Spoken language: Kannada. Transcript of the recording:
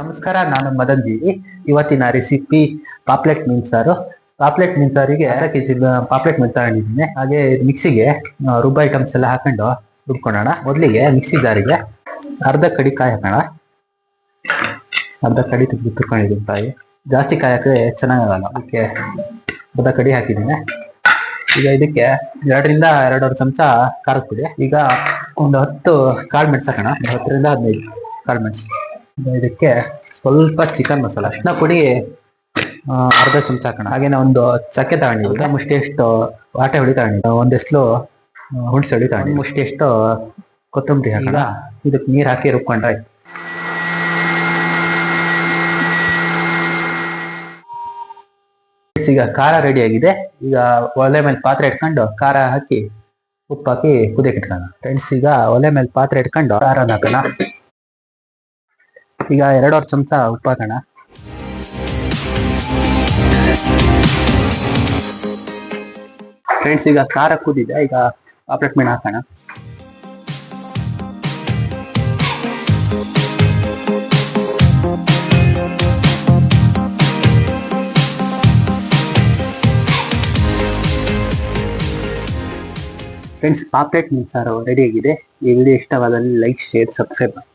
ನಮಸ್ಕಾರ, ನಾನು ಮದನ್ ಜಿ. ಇವತ್ತಿನ ರೆಸಿಪಿ ಪಾಪ್ಲೆಟ್ ಮೀನ್ ಸಾರು. ಪಾಪ್ಲೆಟ್ ಮೀನ್ ಸಾರಿಗೆ ಅರ್ಧ ಕೆಜಿ ಪಾಪ್ಲೆಟ್ ಮೀನ್ ತಗೊಂಡಿದ್ದೀನಿ. ಹಾಗೆ ಮಿಕ್ಸಿಗೆ ರುಬ್ಬ ಐಟಮ್ಸ್ ಎಲ್ಲ ಹಾಕೊಂಡು ರುಬ್ಕೊಳ್ಳೋಣ. ಮೊದಲಿಗೆ ಮಿಕ್ಸಿ ಜಾರಿಗೆ ಅರ್ಧ ಕಡಿ ಕಾಯಿ ಹಾಕೋಣ. ಅರ್ಧ ಕಡಿ ತುರ್ಕೊಂಡಿದ್ದೀನಿ ಕಾಯಿ. ಜಾಸ್ತಿ ಕಾಯಿ ಹಾಕಿದ್ರೆ ಚೆನ್ನಾಗಲ್ಲ, ಅದಕ್ಕೆ ಅರ್ಧ ಕಡಿ ಹಾಕಿದ್ದೀನಿ. ಈಗ ಇದಕ್ಕೆ 2ರಿಂದ 2.5 ಚಮಚ ಖಾರದ ಪುಡಿ. ಈಗ ಒಂದು 10 ಕಾಳು ಮೆಣಸು ಹಾಕೋಣ. 10ರಿಂದ 15 ಕಾಳು ಮೆಣಸು. ಇದಕ್ಕೆ ಸ್ವಲ್ಪ ಚಿಕನ್ ಮಸಾಲ, ಅರಿಶಿನ ಪುಡಿ ಅರ್ಧ ಚಮಚ ಹಾಕೋಣ. ಹಾಗೇನೆ ಒಂದು ಚಕ್ಕೆ ತಗೊಂಡಿದ್ದೆ, ಮುಷ್ಟಿಯಷ್ಟು ವಾಟೆ ಹುಳಿ ತಗೊಂಡಿದ್ದೆ, ಒಂದೆಷ್ಟು ಹುಣಸೆ ಹುಳಿ ತಗೊಂಡಿದ್ದೆ, ಮುಷ್ಟಿಯಷ್ಟು ಕೊತ್ತಂಬರಿ ಹಾಕೋಣ. ಇದಕ್ಕೆ ನೀರು ಹಾಕಿ ರುಬ್ಕೊಂಡ್ರೆ ಆಯ್ತು. ಈಗ ಖಾರ ರೆಡಿ ಆಗಿದೆ. ಈಗ ಒಲೆ ಮೇಲೆ ಪಾತ್ರೆ ಇಟ್ಕೊಂಡು ಖಾರ ಹಾಕಿ ಉಪ್ಪು ಹಾಕಿ ಕುದಿಯಕ್ಕೆ ಇಟ್ಕೋಣ. ಫ್ರೆಂಡ್ಸ್, ಈಗ ಒಲೆ ಮೇಲೆ ಪಾತ್ರೆ ಇಟ್ಕೊಂಡು ಖಾರನ ಹಾಕೋಣ. ಈಗ 2.5 ಚಮಚ ಉಪ್ಪು ಹಾಕೋಣ. ಫ್ರೆಂಡ್ಸ್, ಈಗ ಖಾರ ಕುದಿದೆ. ಈಗ ಪಾಪ್ಲೆಟ್ ಮೀನು ಹಾಕೋಣ. ಫ್ರೆಂಡ್ಸ್, ಪಾಪ್ಲೆಟ್ ಮೀನು ಸಾರು ರೆಡಿ ಆಗಿದೆ. ಈ ವಿಡಿಯೋ ಇಷ್ಟವಾದಲ್ಲಿ ಲೈಕ್, ಶೇರ್, ಸಬ್ಸ್ಕ್ರೈಬ್ ಮಾಡಿ.